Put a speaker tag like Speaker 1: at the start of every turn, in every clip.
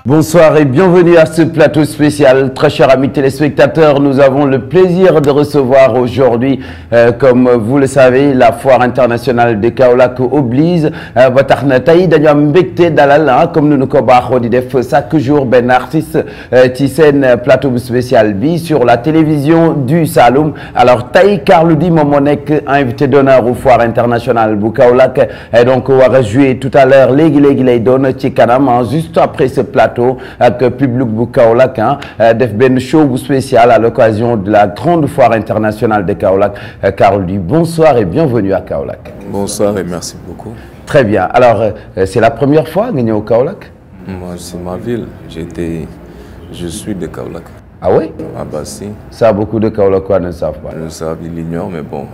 Speaker 1: Bonsoir et bienvenue à ce plateau spécial. Très chers amis téléspectateurs, nous avons le plaisir de recevoir aujourd'hui, comme vous le savez, la foire internationale de Kaolack oblige. ba tax na tey dañu am mbégte dalal comme nous ko baaxoo di def chaque jour benn artiste ci seen plateau spécial bi sur la télévision du Saloum. Alors tey Carlou D moom moo nekk invité d'honneur au foire internationale bu Kaolack et donc war a jouer tout à l'heure léegi lay doon ci kanam juste après ce plateau avec public bu Kaolack def benn show bu spécial à l'occasion de la grande foire internationale de Kaolack. Carlou D, bonsoir et bienvenue à Kaolack.
Speaker 2: Bonsoir et merci beaucoup.
Speaker 1: Très bien. Alors, c'est la première fois que vous êtes au Kaolack?
Speaker 2: Moi, c'est ma ville. Je suis de Kaolack.
Speaker 1: Ah oui?
Speaker 2: Ah bah si.
Speaker 1: Ça, beaucoup de Kaolackois ne savent pas.
Speaker 2: Le savent, ils l'ignorent, mais bon.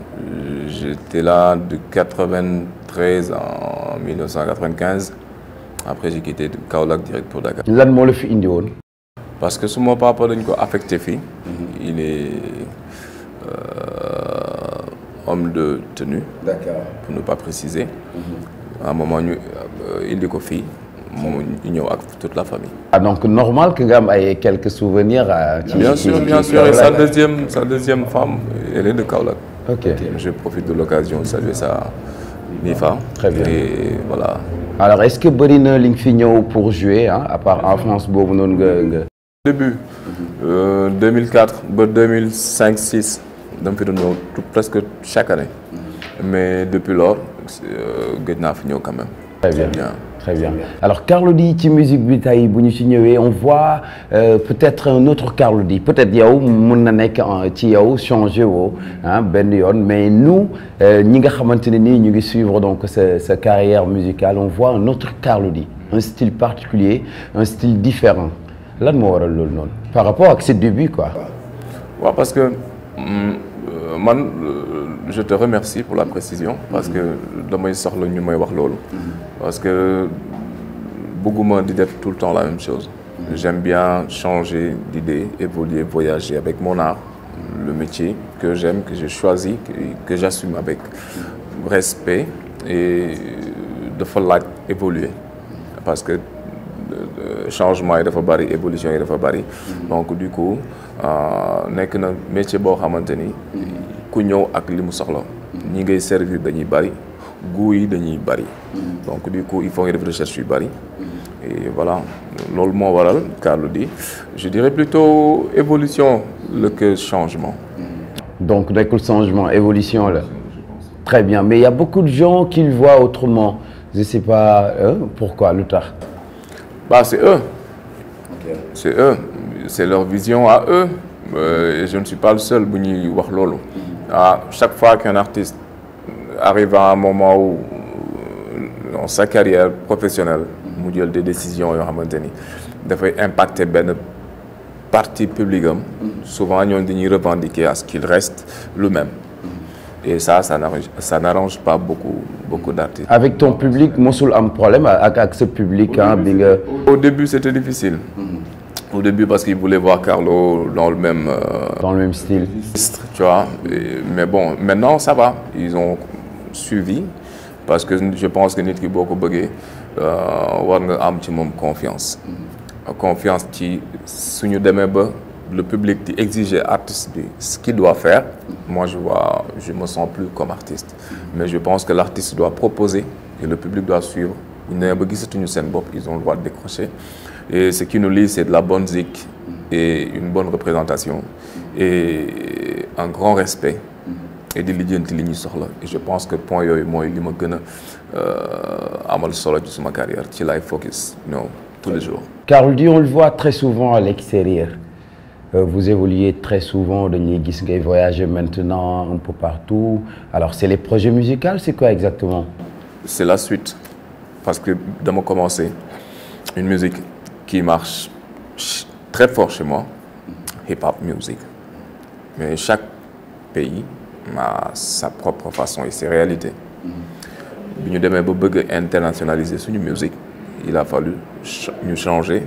Speaker 2: J'étais là de 93 en 1995. Après, j'ai quitté Kaolack direct pour Dakar.
Speaker 1: Lan moo la fi indi woon?
Speaker 2: Parce que mon papa dañ ko affecté fii. Il est homme de tenue. D'accord. Pour ne pas préciser. À un moment, il est fille. Il ñëw ak toute la famille.
Speaker 1: Ah donc normal que nga am ay quelques souvenirs.
Speaker 2: Bien sûr. Et sa deuxième femme, elle est de Kaolack.
Speaker 1: Ok.
Speaker 2: Je profite de l'occasion de saluer sa Nifa. Très bien. Et voilà.
Speaker 1: Alors est-ce que bëri na li nga fi ñëw pour jouer à part en France boobu noonu nga.
Speaker 2: Début 2004 ba 2005-6 dama fi doon ñëw presque chaque année. Mais depuis lors gëj naa fi ñëw quand même.
Speaker 1: Très bien. Alors Carlou D ci musique bi tey bu ñu ci ñëwee on voit peut-être un autre Carlou D peut-être yow mën na nekk ci yow changé woo benn yoon mais nous ñi nga xamante ne nii ñu ngi suivre donc sa carrière musicale on voit un autre Carlou D, un style particulier, un style différent. Lan moo waral loolu noonu par rapport ak ses débuts quoi.
Speaker 2: Ouais, parce que man je te remercie pour la précision parce que damay soxla ñu may wax loolu. Parce que bëgguma di def tout le temps la même chose. J'aime bien changer d'idée, évoluer, voyager avec mon art, le métier que j'aime, que j'ai choisi, que j'assume avec respect et dafa laaj évoluer parce que changement yi dafa bari, évolution yi dafa bari. Donc du coup nekk na métier boo xamante ni ku ñëw ak li mu soxla ñi ngay servir dañuy bari goût yi dañuy bari donc du coup il faut nga def recherche yu bari et voilà loolu moo waral Carlou D. Je dirais plutôt évolution que changement.
Speaker 1: Donc nekkul changement évolution la. Très bien mais il y a beaucoup de gens qui le voient autrement je sais pas pourquoi lu tax.
Speaker 2: Bah c'est eux. Okay. C'est eux, c'est leur vision à eux et je ne suis pas le seul bu ñuy wax loolu. À chaque fois qu'un artiste arrive à un moment où dans sa carrière professionnelle mu jël des décisions yoo xamante ni dafay impacter benn partie publique am souvent ñooñu dañuy revendiquer à ce qu'il reste le même et ça n'arrange pas beaucoup d'artistes. Avec
Speaker 1: ton public mosul am problème ak ce public bi nga.
Speaker 2: Au début c'était difficile. Au début parce qu'ils voulaient voir Carlo dans le même
Speaker 1: style.
Speaker 2: Tu vois, mais bon, maintenant ça va. Ils ont suivi parce que je pense que nit ki boo ko bëggee war nga am ci moom confiance. Confiance ci suñu demee ba le public di exiger artiste bi ce qu'il doit faire. Moi je me sens plus comme artiste. Mais je pense que l'artiste doit proposer et le public doit suivre. Ñu ne ba gisatuñu seen bopp, ils ont le droit de décrocher. Et ce qui nous lie, c'est de la bonne zik et une bonne représentation et un grand respect et di lijjanti li ñuy soxla. Et je pense que point yooyu mooy li ma gën a amal solo ci suma carrière ci lay focus tous les jours.
Speaker 1: Carlou D, on le voit très souvent à l'extérieur. Vous évoluez très souvent, dañuy gis ngay voyager maintenant un peu partout. Alors c'est les projets musicaux, c'est quoi exactement?
Speaker 2: C'est la suite parce que dama commencé une musique qui marche très fort chez moi, hip-hop music. Mais chaque pays a sa propre façon et ses réalités. Bi ñu demee ba bëgg internationaliser suñu musique, il a fallu ñu changer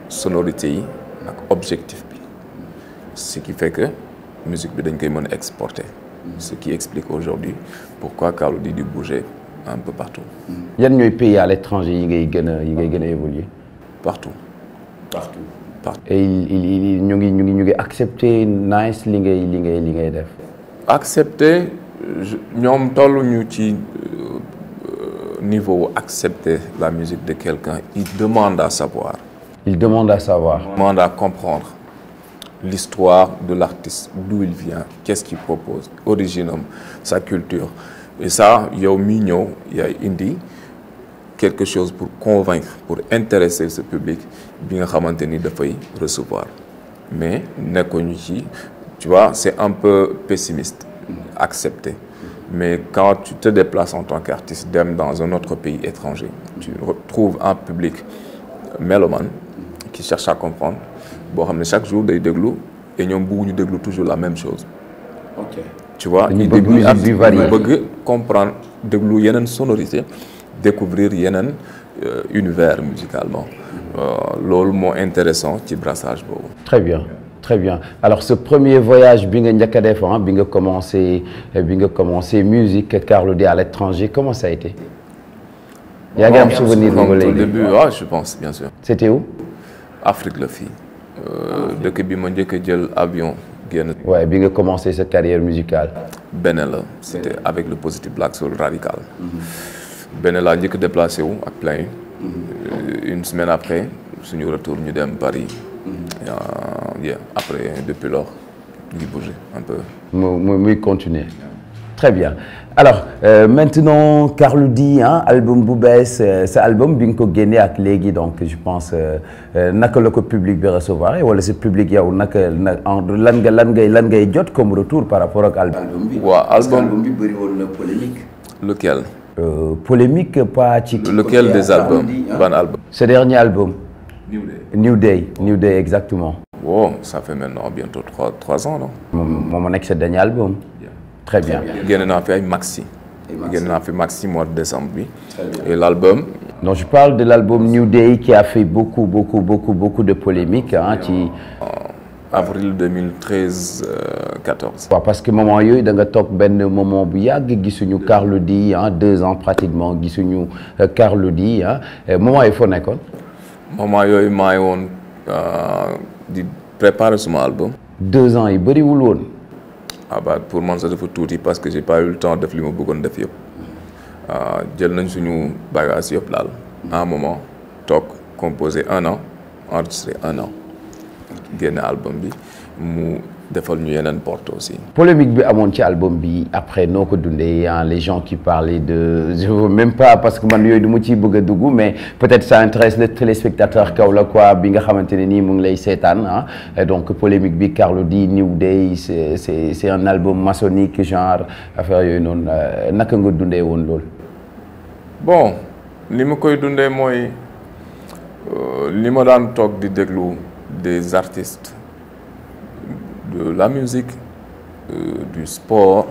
Speaker 2: sonorité yi ak objectif bi. Ce qui fait que musique bi dañ koy mën a exporter. Ce qui explique aujourd'hui pourquoi Carlou D di bouger un peu partout.
Speaker 1: Yan ñooy pays à l'étranger yi ngay gën a évoluer?
Speaker 2: partout.
Speaker 1: Et ñu ngi accepter nice li ngay def.
Speaker 2: Accepter ñoom tolluñu ci niveau accepter la musique de quelqu'un. Il demande à savoir.
Speaker 1: Il demande à savoir.
Speaker 2: Il demande à comprendre l'histoire de l'artiste, d'où il vient, qu'est-ce qu'il propose, origine, sa culture. Et ça, yow mi ñëw yaay indi quelque chose pour convaincre, pour intéresser ce public bi nga xamante ni dafay recevoir. Mais nekkuñu ci, tu vois, c'est un peu pessimiste, accepter. Mais quand tu te déplaces en tant qu'artiste, dem dans un autre pays étranger, tu retrouves un public mélomane qui cherche à comprendre. Boo xam ne chaque jour day déglu et ñoom bëgguñu déglu toujours la même chose.
Speaker 1: Ok.
Speaker 2: Tu vois, ils bëgg comprendre déglu yeneen sonorité, découvrir yeneen univers musicalement. Loolu moo intéressant ci brassage boobu.
Speaker 1: Très bien. Très bien. Alors ce premier voyage bi nga njëkk a def bi nga commencé musique Carlou D à l'étranger, comment ça a été? Yaa ngi am souvenir
Speaker 2: au début, je pense bien sûr.
Speaker 1: C'était où?
Speaker 2: Afrique la fii. Dëkk bi ma njëkk a jël avion génn.
Speaker 1: Ouais, bi nga commencé sa carrière musicale.
Speaker 2: Bénin la, c'était avec le Positive Black Soul Radical. Bénin laa njëkk déplacé wu ak plein. Une semaine après suñu retour ñu dem Paris. Après depuis lors ñu bouger un peu.
Speaker 1: muy continuer. Très bien. Alors maintenant Carlou D album bu bees sa album bi nga ko génnee ak léegi donc je pense naka la ko public bi recevoir wala ce public yow naka lan ngay jot comme retour par rapport ak album bi.
Speaker 2: waaw
Speaker 1: album bi bëri woon na polémique.
Speaker 2: Lequel?
Speaker 1: Polémique pas ci.
Speaker 2: Lequel des albums? Ban album?
Speaker 1: Ce dernier album.
Speaker 2: New Day.
Speaker 1: New Day exactement.
Speaker 2: Wow, ça fait maintenant bientôt 3 ans, non?
Speaker 1: Mon nekk sa dernier album. Très bien.
Speaker 2: Génn naa fi ay maxi. Génn naa fi maxi mois de décembre bi. Et l'album.
Speaker 1: Donc je parle de l'album New Day qui a fait beaucoup de polémiques ci.
Speaker 2: Avril 2013 14.
Speaker 1: waaw parce que moment yooyu da nga toog benn moment bu yàgg gisuñu Carlou D 2 ans pratiquement gisuñu Carlou D moment yi foo nekkoon.
Speaker 2: moment yooyu maa ngi woon di préparer suma album.
Speaker 1: 2 ans yi bëriwul woon.
Speaker 2: Pour man sax dafa tuuti parce que j'ai pas eu le temps def li ma bëggoon def yëpp. Jël nañ suñu bagage yëpp daal. À un moment toog composer 1 an enregistrer 1 an. génne album bi mu defal ñu yeneen porte aussi. Polémique
Speaker 1: bi amoon ci album bi après noo ko dundee les gens qui parlaient de je veux même pas parce que man yooyu du ma ciy bëgg a dugg mais peut-être ça intéresse le téléspectateur Kaolack quoi bi nga xamante ne nii mu ngi lay seetaan donc polémique bi Carlou D New Day c'est un album maçonnique genre affaire yooyu noonu naka nga dundee woon loolu.
Speaker 2: Bon li ma koy dundee mooy li ma daan toog di déglu des artistes de la musique, du sport,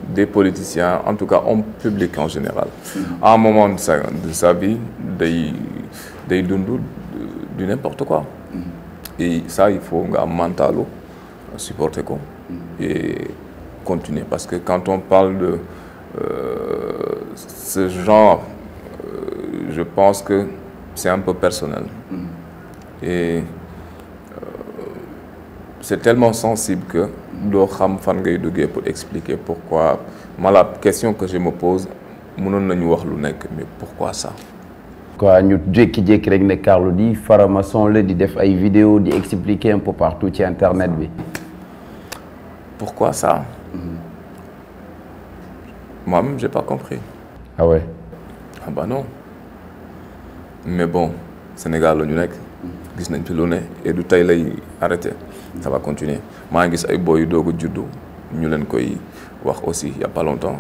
Speaker 2: des politiciens, en tout cas homme public en général. À un moment de sa vie, day dund du n'importe quoi. Et ça, il faut un mental supporter quoi et continuer. Parce que quand on parle de ce genre, je pense que c'est un peu personnel. Et c'est tellement sensible que doo xam fan ngay duggee pour expliquer pourquoi. La question que je me pose mënoon nañu wax lu nekk mais pourquoi ça?
Speaker 1: Quoi ñu jékki-jékki rek ne Carlou D faramaçon la di def ay vidéos di expliquer un peu partout ci internet bi.
Speaker 2: Pourquoi ça? Moi-même j'ai pas compris.
Speaker 1: Ah ouais?
Speaker 2: Ah bah non. Mais bon Sénégal la ñu nekk gis nañ fi lu ne et du tey lay arrêté ça va continuer maa ngi gis ay boy yu doog a juddu ñu leen koy wax aussi il y a pas longtemps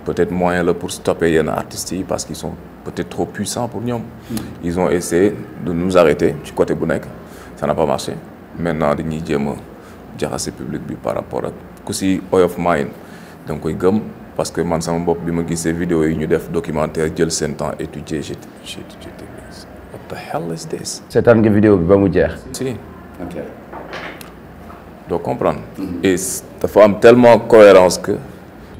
Speaker 2: peut-être moyen la pour stopper yenn artistes yi parce qu'ils sont peut-être trop puissants pour ñoom. Ils ont essayé de nous arrêter ci côté bu nekk ça n'a pas marché maintenant dañuy jéem a jaxase public bi par rapport ak ku si oyof mind da nga koy gëm. Parce que man sama bopp bi ma gisee vidéo yi ñu def documentaire jël seen temps étudier j'étais what the hell is this?
Speaker 1: Seetaan nga vidéo bi ba mu jeex.
Speaker 2: Si. Ok. Doo comprendre. Et dafa am tellement cohérence que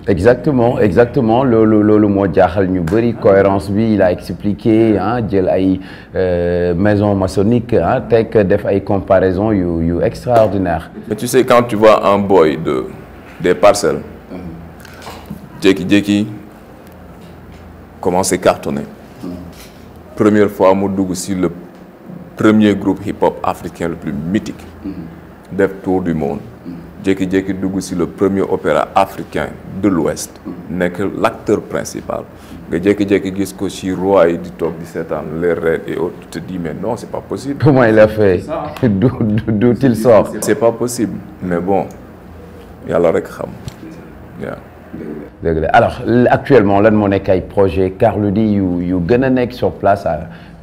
Speaker 1: exactement exactement loolu moo jaaxal ñu bëri cohérence bi il a expliqué ah jël ay maison maçonnique ah teg def ay comparaisons yu extraordinaire.
Speaker 2: Mais tu sais quand tu vois un boy des Parcelles jékki-jékki commencé cartonner première fois mu dugg si le premier groupe hip-hop africain le plus mythique def tour du monde jékki-jékki dugg si le premier opéra africain de l'Ouest nekk l'acteur principal nga jékki-jékki gis ko ci roi yi di toog di seetaan les reines et autres tu te dis mais non c'est pas possible.
Speaker 1: Comment il a fait d'où il sort.
Speaker 2: C'est pas possible mais bon yàlla rek xam waaw.
Speaker 1: dëgg la alors actuellement lan moo nekk ay projet Carlou D yu gën a nekk sur place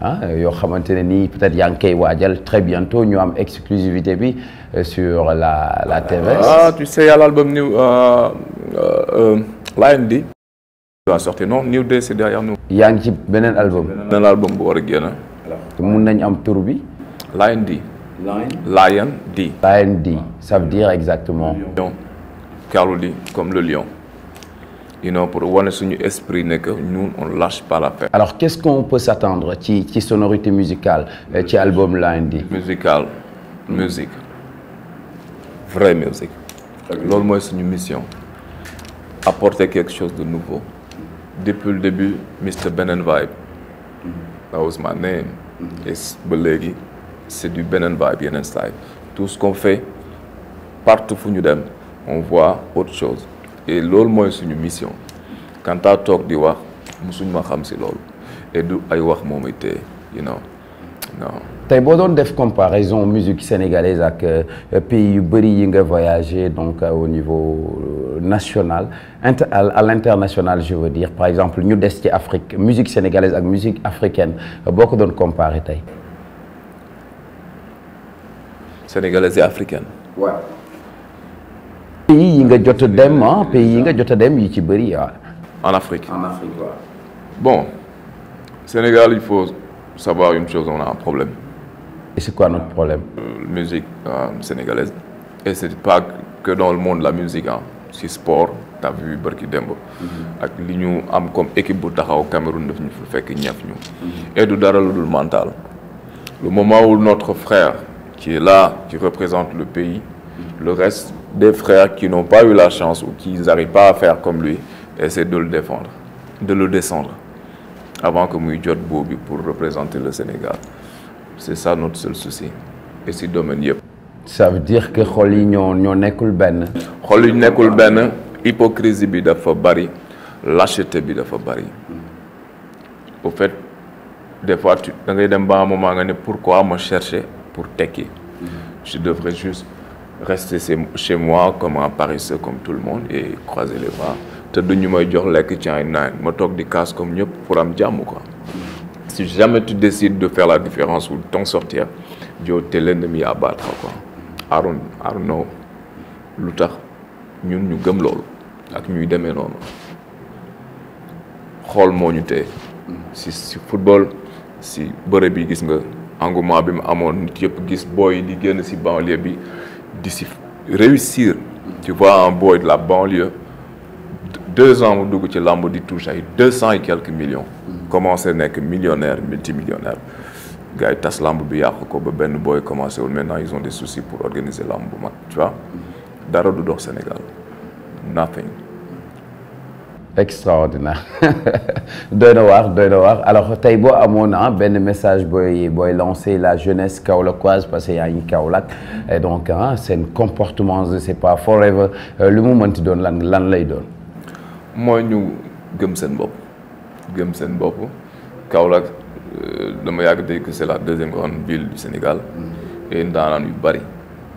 Speaker 1: ah yoo xamante ne nii peut-être yaa ngi koy waajal très bientôt ñu am exclusivité bi sur la TVS.
Speaker 2: Ah tu sais y a l'album New Lion D va sortir non New Day c'est derrière nous.
Speaker 1: yaa ngi ci beneen album.
Speaker 2: beneen album bu war a génn.
Speaker 1: mun nañ am tur bi.
Speaker 2: Lion D. Lion D.
Speaker 1: Lion D ça veut dire exactement.
Speaker 2: Lion Carlou D comme le lion. You know, pour wane suñu esprit ne que ñun on lâche pas l'affaire.
Speaker 1: Alors qu'est-ce qu'on peut s'attendre ci sonorité musicale ci album Lion D.
Speaker 2: Musical musique vraie musique. loolu mooy suñu mission. apporter quelque chose de nouveau. Depuis le début Mr Benen Vibe. That was my name. et ba léegi c'est du Benen Vibe yeneen style. tout ce qu'on fait partout fu ñu dem on voit autre chose. et loolu mooy suñu mission quand à toog di wax musuñ ma xam si loolu et du ay wax moom it you know non.
Speaker 1: tey boo doon def comparaison musique sénégalaise ak pays yu bëri yi nga voyagé donc au niveau national à l'international je veux dire par exemple ñu des ci Afrique musique sénégalaise ak musique africaine boo ko doon comparé tey.
Speaker 2: sénégalaise et africaine.
Speaker 1: waaw. pays yi nga jot a dem ah pays yi nga jot a dem yi ci bëri waaw.
Speaker 2: en Afrique.
Speaker 1: en Afrique waaw.
Speaker 2: bon Sénégal il faut savoir une chose on a un problème.
Speaker 1: et c'est quoi notre problème.
Speaker 2: Musique sénégalaise et c'est pas que dans le monde de la musique ah si sport t'as vu barki démb. ak li ñu am comme équipe bu taxaw Cameroun daf ñu fa fekk ñeef ñu. et du dara lu dul mental. le moment où notre frère qui est là qui représente le pays. le reste des frères qui n'ont pas eu la chance ou qui n'arrivent pas à faire comme lui essaient de le défendre de le descendre avant que muy jot boobu pour représenter le Sénégal c'est ça notre seul souci et si domaine yëpp.
Speaker 1: ça veut dire que xol yi ñoo nekkul benn.
Speaker 2: xol yi nekkul benn hypocrisie bi dafa bari lâcheté bi dafa bari au fait des fois da ngay dem ba un moment nga ne pourquoi me chercher pour tekki je devrais juste rester chez moi comme un paresseux comme tout le monde et croiser les bras te duñu may jox lekk ci ay naan ma toog di casse comme ñëpp pour am jàmm quoi. si jamais tu décides de faire la différence ou de t'en sortir Dieu t'es l'ennemi à battre quoi. I don't know lu tax ñun ñu gëm loolu ak ñuy demee noonu xool moo ñu tee si football si bëre bi gis nga engouement bi mu amoon nit yëpp gis booy di génn si banlieue bi di si réussir. tu vois un boy de la banlieue 2 ans mu dugg ci lamb di touche ay 200 et quelques millions. commencé nekk millionnaire multimillionnaire gars yi tas lamb bi yàqu ko ba benn boy commencé wul maintenant ils ont des soucis pour organiser lamb bu mag tu vois dara du dox Sénégal nothing.
Speaker 1: extraordinaire doy na waar alors tey boo amoon benn message booy lancer la jeunesse kaolackoise parce que yaa ngi Kaolack et donc seen comportement je sais pas forever lu mu mënti doon lan lay doon.
Speaker 2: mooy ñu gëm seen bopp Kaolack dama yàgg dégg que c'est la 2e grande ville du Sénégal et ndaanaan yu bari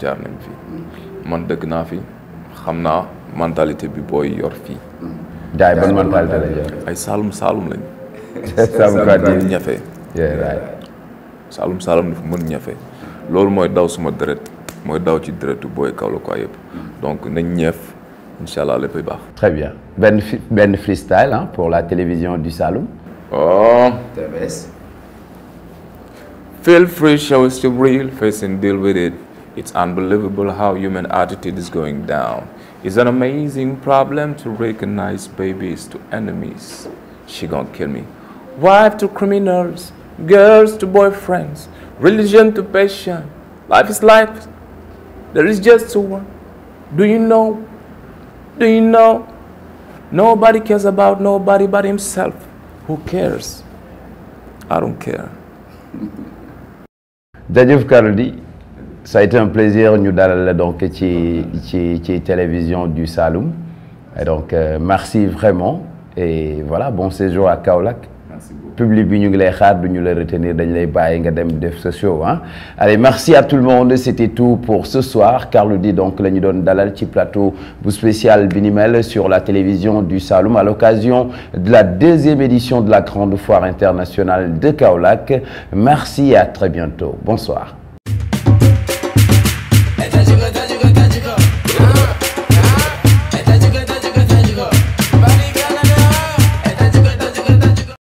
Speaker 2: jaar nañ fi man dëkk naa fi xam naa mentalité bi booy yor fii.
Speaker 1: jaay ban mentalité la yor.
Speaker 2: ay Saalum lañ.
Speaker 1: Saalum
Speaker 2: ñafe. Saalum dafa mën ñafe loolu mooy daw suma deret mooy daw ci deretu booy Kaolack quoi yëpp donc nañ ñeef incha allah léppay baax.
Speaker 1: très bien benn freestyle pour la télévision du Saloum.
Speaker 2: oh.
Speaker 1: TVS.
Speaker 2: Feel free, show us your real face and deal with it. It's unbelievable how human attitude is going down. It's an amazing problem to recognize babies to enemies. She gonna kill me. Wife to criminals, girls to boyfriends, religion to passion. Life is life. There is just one. Do you know? Do you know? Nobody cares about nobody but himself. Who cares? I don't care.
Speaker 1: Jaajëf Carlou, ça a été un plaisir ñu dalal la donc ci télévision du Saloum. Et donc merci vraiment et voilà, bon séjour à Kaolack.
Speaker 2: Merci beaucoup.
Speaker 1: Public bi ñu ngi lay xaar du ñu la retenir, dañ lay bàyyi nga dem def ce show hein. Allez, merci à tout le monde, c'était tout pour ce soir. Carlou D donc la ñu doon dalal ci plateau bu spécial bi ni mel sur la télévision du Saloum à l'occasion de la 2e édition de la grande foire internationale de Kaolack. Merci et à très bientôt. Bonsoir.